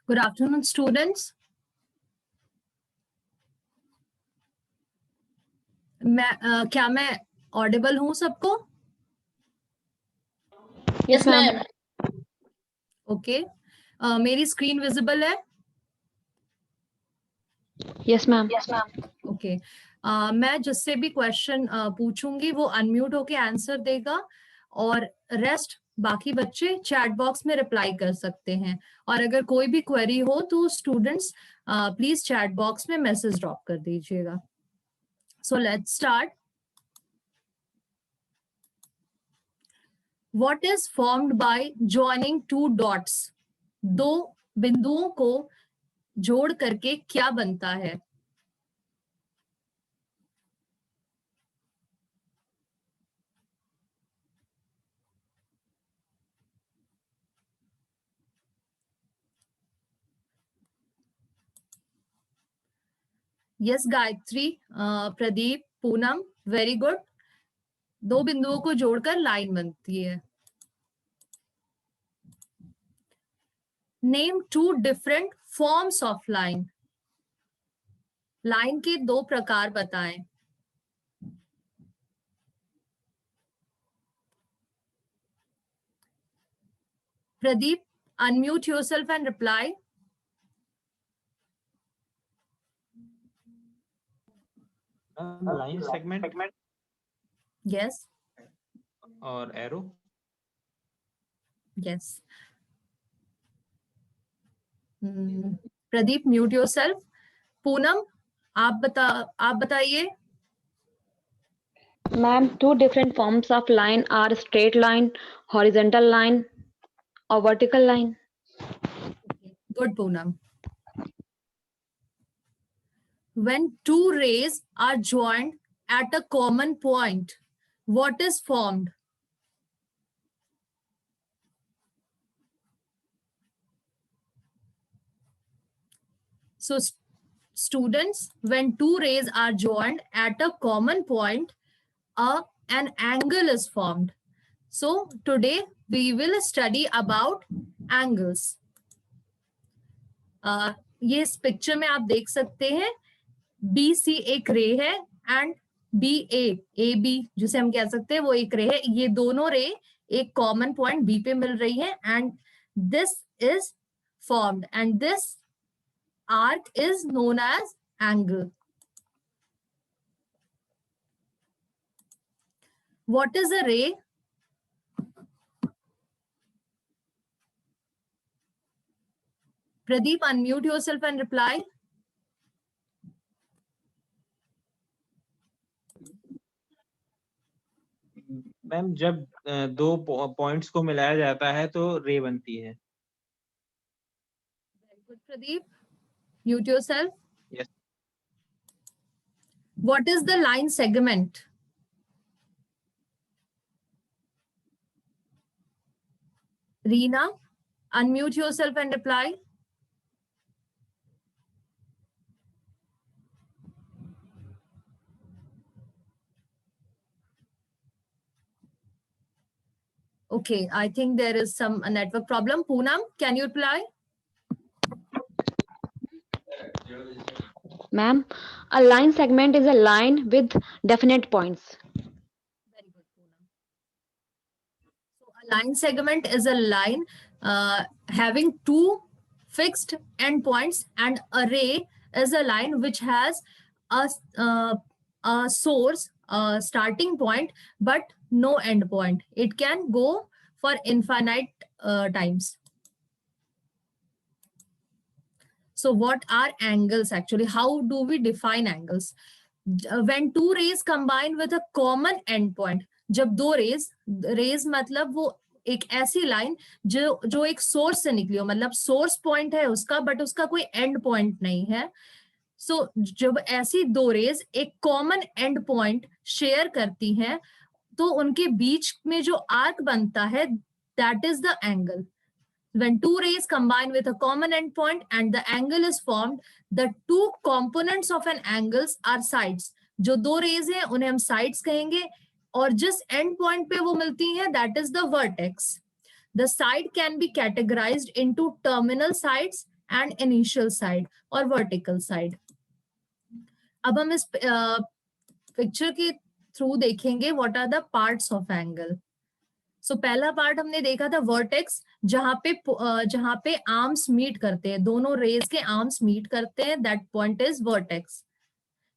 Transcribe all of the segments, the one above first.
Good afternoon, students. क्या मैं Audible हूँ सबको? Yes ma'am. ओके, मेरी स्क्रीन विजिबल है? Yes ma'am. ओके, मैं जिससे भी क्वेश्चन पूछूंगी वो अनम्यूट होके आंसर देगा और रेस्ट बाकी बच्चे चैट बॉक्स में रिप्लाई कर सकते हैं। और अगर कोई भी क्वेरी हो तो स्टूडेंट्स प्लीज चैट बॉक्स में मैसेज ड्रॉप कर दीजिएगा। So let's start. What is formed by joining two dots? दो बिंदुओं को जोड़ करके क्या बनता है? Yes Gayatri, Pradeep, Poonam, very good. दो बिंदुओं को जोड़कर लाइन बनती है। Name two different forms of line. Line के दो प्रकार बताएं। Pradeep, unmute yourself and reply. Line segment Yes, और arrow. yes. Pradeep, mute yourself. Poonam, आप बताइए। Ma'am, two different forms of line are straight line, horizontal line, or vertical line. Good, Poonam. When two rays are joined at a common point, what is formed? So, students, when two rays are joined at a common point, an angle is formed. So, today we will study about angles. ये इस picture में आप देख सकते हैं, B C एक रे है एंड बी ए बी जिसे हम कह सकते हैं वो एक रे है। ये दोनों रे एक कॉमन पॉइंट बी पे मिल रही है and this is formed and this arc is known as angle. What is a ray? Pradeep, unmute yourself and reply. Ma'am जब दो पॉइंट्स को मिलाया जाता है तो रे बनती है। Very good, Pradeep. Mute yourself. Yes. What is the line segment? Reena, unmute yourself and reply. Okay, I think there is some network problem. Poonam, can you reply? Ma'am, a line segment is a line with definite points. Very good, Poonam. So a line segment is a line having two fixed endpoints, and array is a line which has a source, a starting point, but no end point. It can go for infinite times. So what are angles actually? How do we define angles? When two rays combine with a common endpoint, जब दो raise मतलब वो एक ऐसी line जो एक source से निकली हो, मतलब सोर्स पॉइंट है उसका बट उसका कोई एंड पॉइंट नहीं है। सो जब ऐसी दो रेज एक कॉमन एंड पॉइंट शेयर करती हैं तो उनके बीच में जो आर्क बनता है that is the angle. When two rays combine with a common endpoint and the angle is formed, the two components of an angle are sides. जो दो रेज हैं उन्हें हम sides कहेंगे और जिस end point पे वो मिलती हैं that is the vertex. The side can be categorized into terminal sides and initial side और वर्टिकल साइड। अब हम इस पिक्चर के थ्रू देखेंगे what are the parts of angle. So पहला पार्ट हमने देखा था वर्टेक्स, जहां पे आर्म्स मीट करते हैं, दोनों रेज के आर्म्स मीट करते हैं, that point is vertex.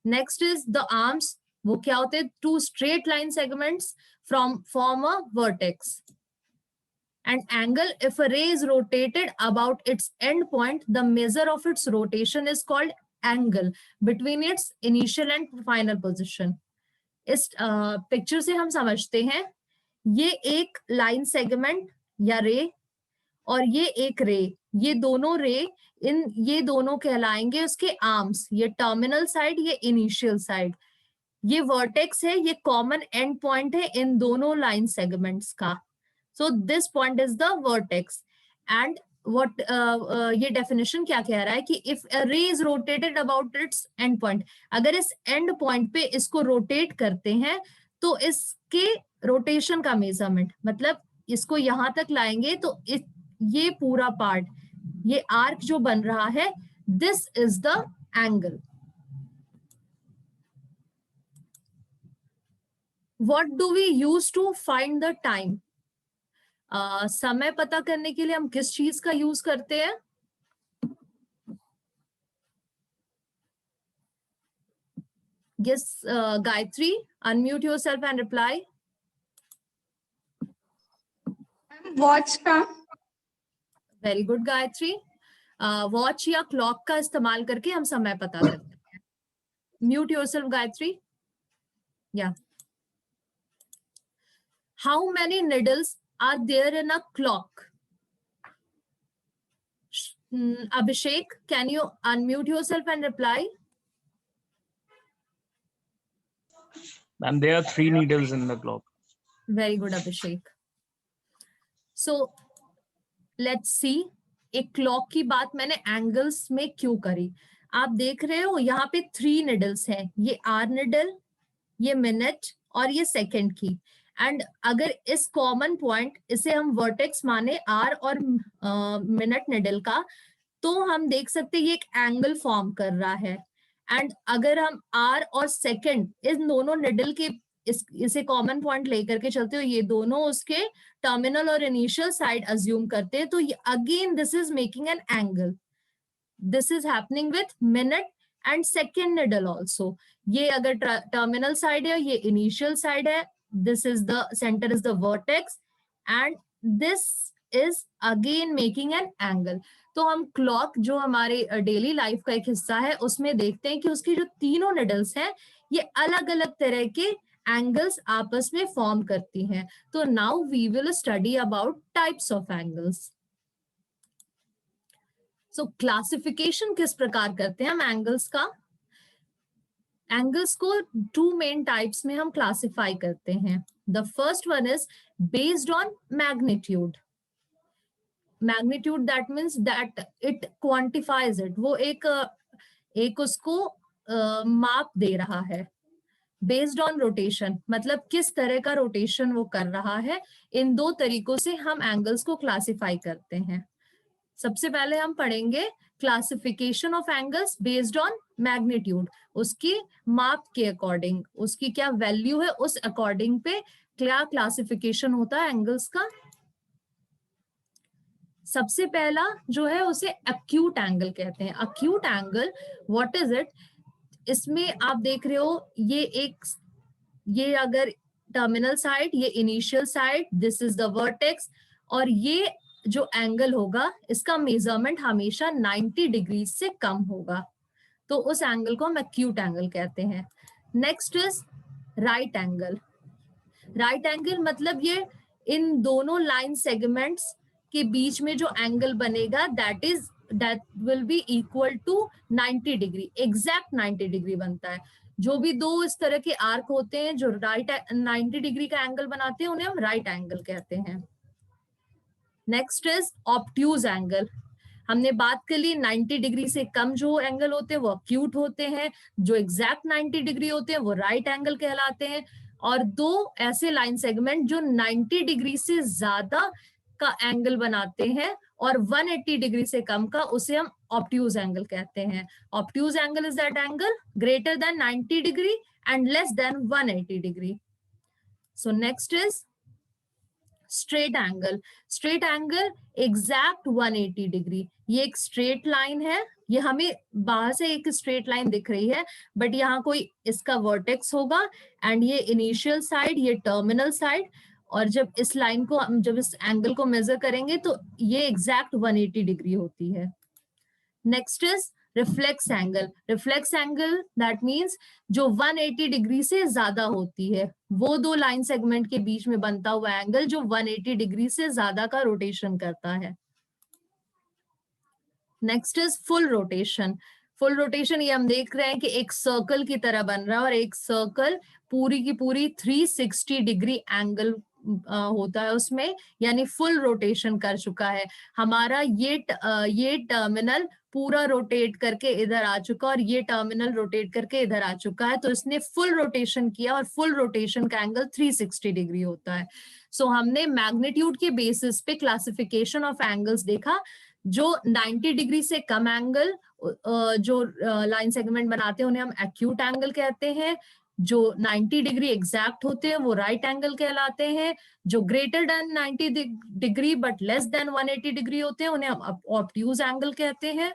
Next is the arms, वो क्या होते हैं, two straight line segments form a vertex. And angle, if a ray is rotated about its end point, the measure of its rotation is called angle between its initial and final position. इस picture से हम समझते हैं ये एक line segment या रे और ये एक रे, ये दोनों कहलाएंगे उसके आर्म्स, ये टर्मिनल साइड, ये इनिशियल साइड। ये वर्टेक्स है, ये कॉमन एंड पॉइंट है इन दोनों लाइन सेगमेंट्स का। So this point is the vertex. And what ये definition क्या कह रहा है कि if a ray is rotated about its end point, अगर इस end point पे इसको rotate करते हैं तो इसके rotation का measurement, मतलब इसको यहां तक लाएंगे तो ये पूरा part, ये arc जो बन रहा है, this is the angle. What do we use to find the time? समय पता करने के लिए हम किस चीज का यूज करते हैं? Yes, Gayatri, unmute yourself and reply. Watch का। Very good, Gayatri. वॉच या क्लॉक का इस्तेमाल करके हम समय पता करते हैं। Mute yourself, Gayatri. Yeah. How many needles are there in a clock? Abhishek, can you unmute yourself and reply? Ma'am, there are 3 needles in the clock. Very good, Abhishek. So let's see, एक clock की बात मैंने angles में क्यों करी? आप देख रहे हो यहाँ पे 3 निडल्स हैं, ये आर निडल, ये मिनट और ये सेकंड की। एंड अगर इस कॉमन पॉइंट, इसे हम वर्टेक्स माने आर और मिनट निडल का, तो हम देख सकते हैं ये एक एंगल फॉर्म कर रहा है। एंड अगर हम आर और सेकंड इन दोनों निडल के इसे कॉमन पॉइंट लेकर के चलते हो, ये दोनों उसके टर्मिनल और इनिशियल साइड अज्यूम करते हैं, तो again this is making an angle. This is happening with minute and second needle also. ये अगर टर्मिनल साइड है, ये इनिशियल साइड है, this is the center is the vertex and this is again making an angle. तो हम clock जो हमारे daily life का एक हिस्सा है उसमें देखते हैं कि उसकी जो तीनों निडल्स हैं ये अलग अलग तरह के एंगल्स आपस में फॉर्म करती हैं। तो now we will study about types of angles. So classification किस प्रकार करते हैं हम एंगल्स का? एंगल्स को 2 मेन टाइप्स में हम क्लासिफाई करते हैं। The first one is based on magnitude. Magnitude that means that it quantifies it, वो एक उसको माप दे रहा है। बेस्ड ऑन रोटेशन, मतलब किस तरह का रोटेशन वो कर रहा है। इन 2 तरीकों से हम एंगल्स को क्लासिफाई करते हैं। सबसे पहले हम पढ़ेंगे classification of angles based on magnitude, उसकी माप के अकॉर्डिंग, उसकी क्या वैल्यू है उस अकॉर्डिंग पे क्या क्लासिफिकेशन होता है एंगल्स का। सबसे पहला जो है उसे एक्यूट एंगल कहते हैं। Acute angle, what is it? इसमें आप देख रहे हो ये अगर टर्मिनल साइड, ये initial side, this is the vertex, और ये जो एंगल होगा इसका मेजरमेंट हमेशा 90 डिग्री से कम होगा, तो उस एंगल को हम एक्यूट एंगल कहते हैं। Next is right angle. Right angle मतलब ये इन दोनों लाइन सेगमेंट्स के बीच में जो एंगल बनेगा that will be equal to 90 degree, exact 90 degree बनता है। जो भी 2 इस तरह के आर्क होते हैं जो 90 डिग्री का एंगल बनाते हैं उन्हें हम राइट एंगल कहते हैं। Next is obtuse angle. हमने बात कर ली 90 डिग्री से कम जो एंगल होते हैं वो एक्यूट होते हैं, जो एग्जैक्ट 90 डिग्री होते हैं वो राइट एंगल कहलाते हैं। और 2 ऐसे लाइन सेगमेंट जो 90 डिग्री से ज्यादा का एंगल बनाते हैं और 180 डिग्री से कम का उसे हम ऑब्ट्यूज एंगल कहते हैं. Obtuse angle is that angle greater than 90 degree and less than 180 degree. So next is straight angle. Straight angle exact 180 degree. ये एक स्ट्रेट लाइन है, ये हमें बाहर से एक स्ट्रेट लाइन दिख रही है, बट यहाँ कोई इसका वर्टेक्स होगा एंड ये इनिशियल साइड, ये टर्मिनल साइड, और जब इस लाइन को हम जब इस एंगल को मेजर करेंगे तो ये एग्जैक्ट 180 डिग्री होती है. Next is reflex angle. Reflex angle that means जो 180 डिग्री से ज्यादा होती है, वो दो लाइन सेगमेंट के बीच में बनता हुआ एंगल जो 180 डिग्री से ज्यादा का रोटेशन करता है. Next is full rotation. Full rotation ये हम देख रहे हैं कि एक सर्कल की तरह बन रहा है और एक सर्कल पूरी की पूरी 360 डिग्री एंगल होता है उसमें, यानी फुल रोटेशन कर चुका है. हमारा ये टर्मिनल पूरा रोटेट करके इधर आ चुका और ये टर्मिनल रोटेट करके इधर आ चुका है, तो इसने फुल रोटेशन किया और फुल रोटेशन का एंगल 360 डिग्री होता है. सो हमने मैग्नीट्यूड के बेसिस पे क्लासिफिकेशन ऑफ एंगल्स देखा. जो 90 डिग्री से कम एंगल जो लाइन सेगमेंट बनाते हैं उन्हें हम एक्यूट एंगल कहते हैं. जो 90 डिग्री एग्जैक्ट होते हैं वो राइट एंगल कहलाते हैं. जो greater than 90 degree but less than 180 degree होते हैं उन्हें हम ऑब्ट्यूज एंगल कहते हैं.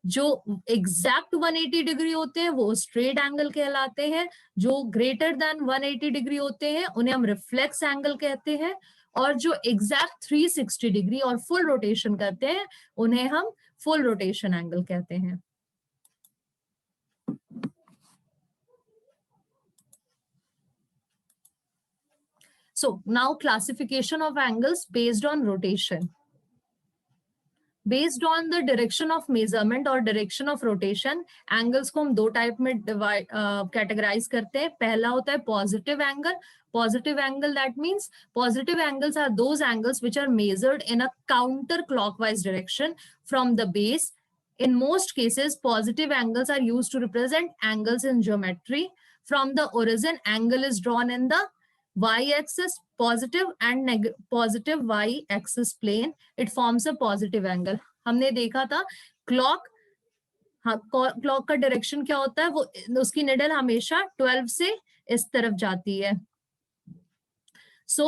जो एग्जैक्ट 180 डिग्री होते हैं वो स्ट्रेट एंगल कहलाते हैं. जो ग्रेटर देन 180 डिग्री होते हैं उन्हें हम रिफ्लेक्स एंगल कहते हैं. और जो एग्जैक्ट 360 डिग्री और फुल रोटेशन करते हैं उन्हें हम फुल रोटेशन एंगल कहते हैं. So now classification of angles based on rotation. Based on the direction of measurement or direction of rotation, angles को हम दो टाइप में कैटेगराइज करते हैं. पहला होता है positive angle. Positive angle, that means positive angles are those angles which are measured in a counterclockwise direction from the base. In most cases, positive angles are used to represent angles in geometry. From the origin, angle is drawn in the y-axis, positive and positive y-axis plane. It forms a positive angle. हमने देखा था clock, हाँ, clock का direction क्या होता है, वो उसकी निडल हमेशा 12 से इस तरफ जाती है. सो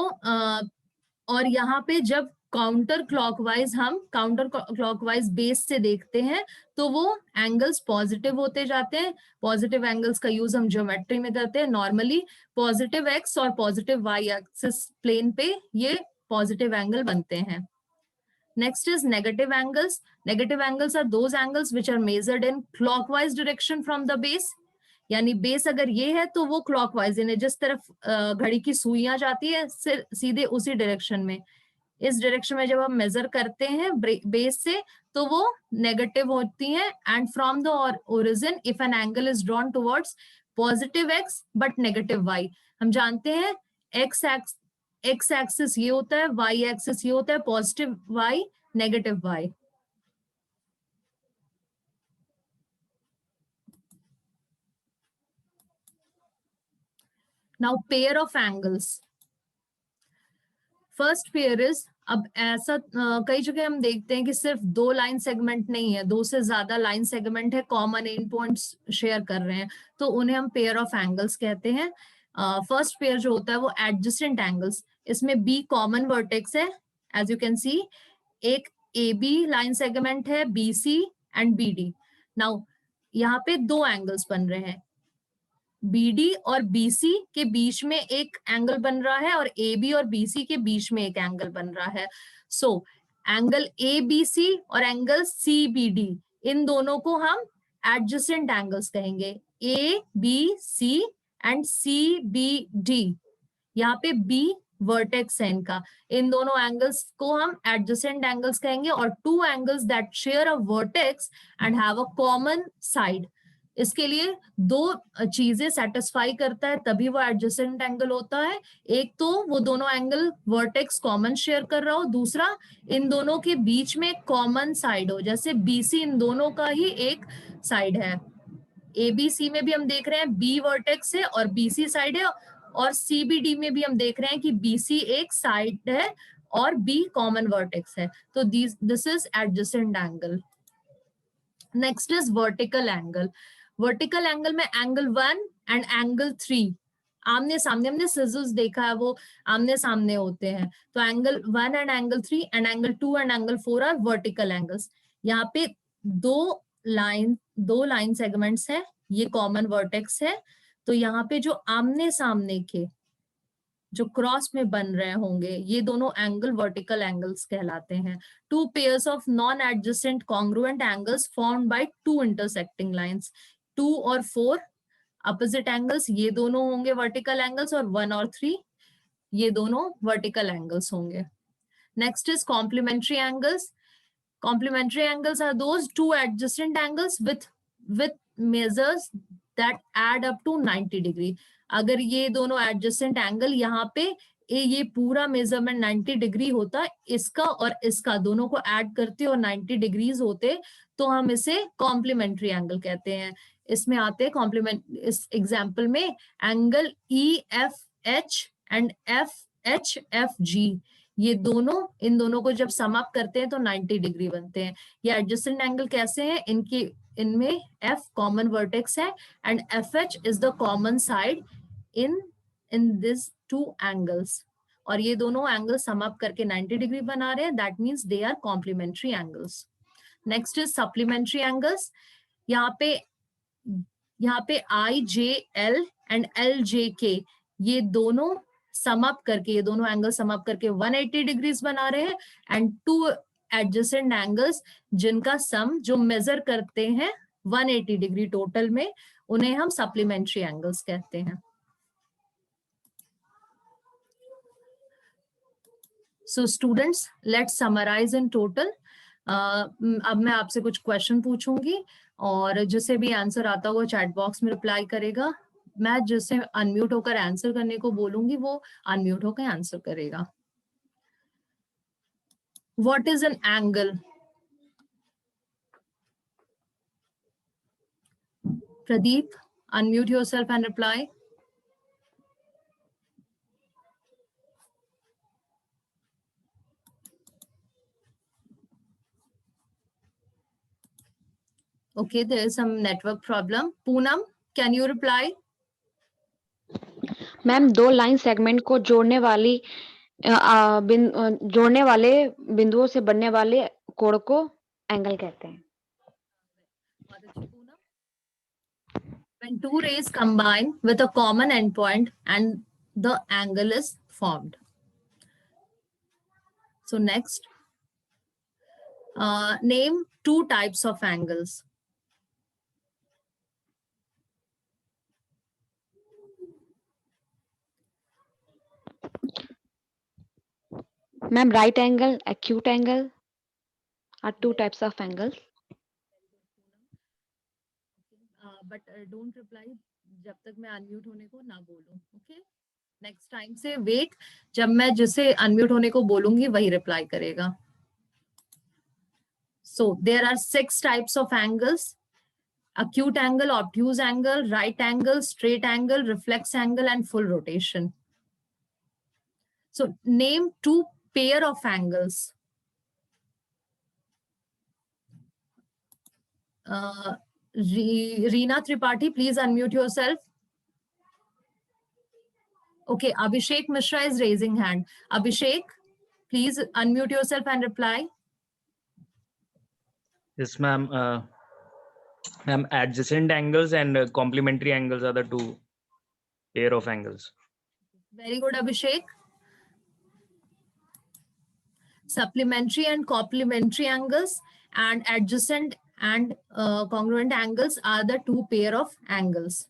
और यहाँ पे जब काउंटर क्लॉकवाइज बेस से देखते हैं तो वो एंगल्स पॉजिटिव होते जाते हैं. पॉजिटिव एंगल्स का यूज हम ज्योमेट्री में करते हैं. नॉर्मली पॉजिटिव एक्स और पॉजिटिव वाई एक्सिस प्लेन पे ये पॉजिटिव एंगल बनते हैं. Next is negative angles. Negative angles are those angles which are measured in clockwise direction from the base. यानी बेस अगर ये है तो वो क्लॉकवाइज, यानी जिस तरफ घड़ी की सुइयां जाती है सीधे उसी डायरेक्शन में, इस डायरेक्शन में जब हम मेजर करते हैं बेस से तो वो नेगेटिव होती है. And from the origin if an angle is drawn towards positive x but negative y. हम जानते हैं एक्स एक्सिस ये होता है, वाई एक्सिस ये होता है, positive y negative y. Now pair of angles. First pair is, अब ऐसा कई जगह हम देखते हैं कि सिर्फ दो लाइन सेगमेंट नहीं है, दो से ज्यादा लाइन सेगमेंट है, कॉमन एंड पॉइंट्स शेयर कर रहे हैं, तो उन्हें हम पेयर ऑफ एंगल्स कहते हैं. फर्स्ट पेयर जो होता है वो एडजेसेंट एंगल्स. इसमें बी कॉमन वर्टेक्स है, एज यू कैन सी. एक ए बी लाइन सेगमेंट है, B C and B D. Now यहाँ पे दो एंगल्स बन रहे हैं, BD और BC के बीच में एक एंगल बन रहा है और AB और BC के बीच में एक एंगल बन रहा है. सो एंगल ABC और एंगल CBD, इन दोनों को हम एडजेसेंट एंगल्स कहेंगे. ABC एंड CBD, यहाँ पे B वर्टेक्स है इनका, इन दोनों एंगल्स को हम एडजेसेंट एंगल्स कहेंगे. और two angles that share a vertex and have a common side, इसके लिए दो चीजें सेटिस्फाई करता है तभी वो एडजेसेंट एंगल होता है. एक तो वो दोनों एंगल वर्टेक्स कॉमन शेयर कर रहा हो, दूसरा इन दोनों के बीच में कॉमन साइड हो, जैसे BC इन दोनों का ही एक साइड है. ABC में भी हम देख रहे हैं B वर्टेक्स है और BC साइड है, और CBD में भी हम देख रहे हैं कि BC एक साइड है और बी कॉमन वर्टेक्स है, तो this is adjacent angle. Next is vertical angle. Vertical angle में एंगल 1 एंड एंगल 3 आमने सामने, हमने सिजर्स देखा है वो आमने सामने होते हैं, तो angle 1 and angle 3 and angle 2 and angle 4 are vertical angles. यहाँ पे दो लाइन सेगमेंट्स है, ये कॉमन वर्टेक्स है, तो यहाँ पे जो आमने सामने के जो क्रॉस में बन रहे होंगे ये दोनों एंगल वर्टिकल एंगल्स कहलाते हैं। Two pairs of non adjacent congruent angles formed by two intersecting lines, 2 और 4 अपोजिट एंगल्स, ये दोनों होंगे वर्टिकल एंगल्स, और 1 और 3 ये दोनों वर्टिकल एंगल्स होंगे। Next is complementary angles. Complementary angles are those two adjacent angles with measures that add up to 90 degree. अगर ये दोनों adjacent angle यहाँ पे ये पूरा मेजरमेंट 90 डिग्री होता, इसका और इसका दोनों को ऐड करते और 90 डिग्रीज होते, तो हम इसे कॉम्प्लीमेंट्री एंगल कहते हैं। इसमें आते हैं कॉम्प्लीमेंट, इस एग्जाम्पल में एंगल EFH एंड FHFG, ये दोनों, इन दोनों को जब सम अप करते हैं तो 90 डिग्री बनते हैं। ये एडजेसेंट एंगल कैसे हैं, इनमें F कॉमन वर्टेक्स है and FH is the common side in this two angles, और ये दोनों एंगल सम अप करके 90 डिग्री बना रहे हैं, that means they are complementary angles. Next is supplementary angles. यहाँ पे IJL एंड LJK ये दोनों सम अप करके, ये दोनों एंगल सम अप करके 180 डिग्रीज बना रहे हैं, एंड टू एडजेसेंट एंगल्स जिनका सम जो मेजर करते हैं 180 डिग्री टोटल में, उन्हें हम सप्लीमेंट्री एंगल्स कहते हैं। So students, let's summarise in total. अब मैं आपसे कुछ क्वेश्चन पूछूंगी और जिसे भी आंसर आता हो वो चैट बॉक्स में रिप्लाई करेगा। मैं जिसे अनम्यूट होकर आंसर करने को बोलूंगी वो अनम्यूट होकर आंसर करेगा। What is an angle? Pradeep, unmute yourself and reply. Okay, there is some network problem. Poonam, can you reply? Ma'am दो लाइन सेगमेंट को जोड़ने वाले बिंदुओं से बनने वाले कोण को एंगल कहते हैं। When two rays combine with a common endpoint and the angle is formed. So next, name two types of angles. Ma'am, right angle, acute angle are two types of angles. But don't reply जब तक मैं unmute होने को ना बोलूं, okay? Next time से wait, जब मैं जिसे अनम्यूट होने को बोलूंगी वही रिप्लाई करेगा। So there are 6 types of angles: acute angle, obtuse angle, right angle, straight angle, reflex angle, and full rotation. So name two pair of angles. Reena Tripathi, please unmute yourself. Okay, Abhishek Mishra is raising hand. Abhishek, please unmute yourself and reply. Yes, ma'am. Ma'am, adjacent angles and complementary angles are the two pair of angles. Very good, Abhishek. Supplementary and complementary angles and adjacent and congruent angles are the two pair of angles.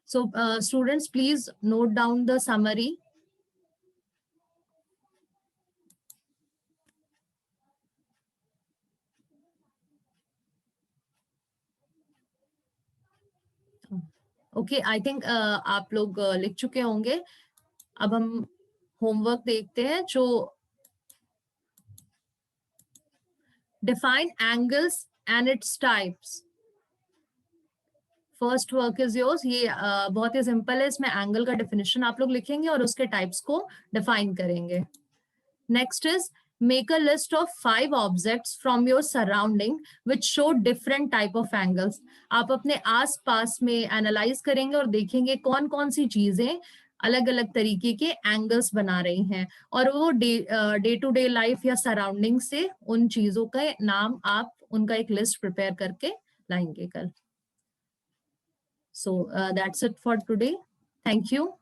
So students, please note down the summary. Okay, I think आप लोग लिख चुके होंगे। अब हम homework देखते हैं जो define angles and its types. First work is yours. ये बहुत ही सिंपल है, इसमें एंगल का डेफिनेशन आप लोग लिखेंगे और उसके टाइप्स को डिफाइन करेंगे। Next is make a list of 5 objects from your surrounding which show different type of angles. आप अपने आस पास में एनालाइज करेंगे और देखेंगे कौन कौन सी चीजें अलग अलग तरीके के एंगल्स बना रही हैं, और वो डे टू डे लाइफ या सराउंडिंग से उन चीजों का नाम आप उनका एक लिस्ट प्रिपेयर करके लाएंगे कल। So that's it for today. Thank you.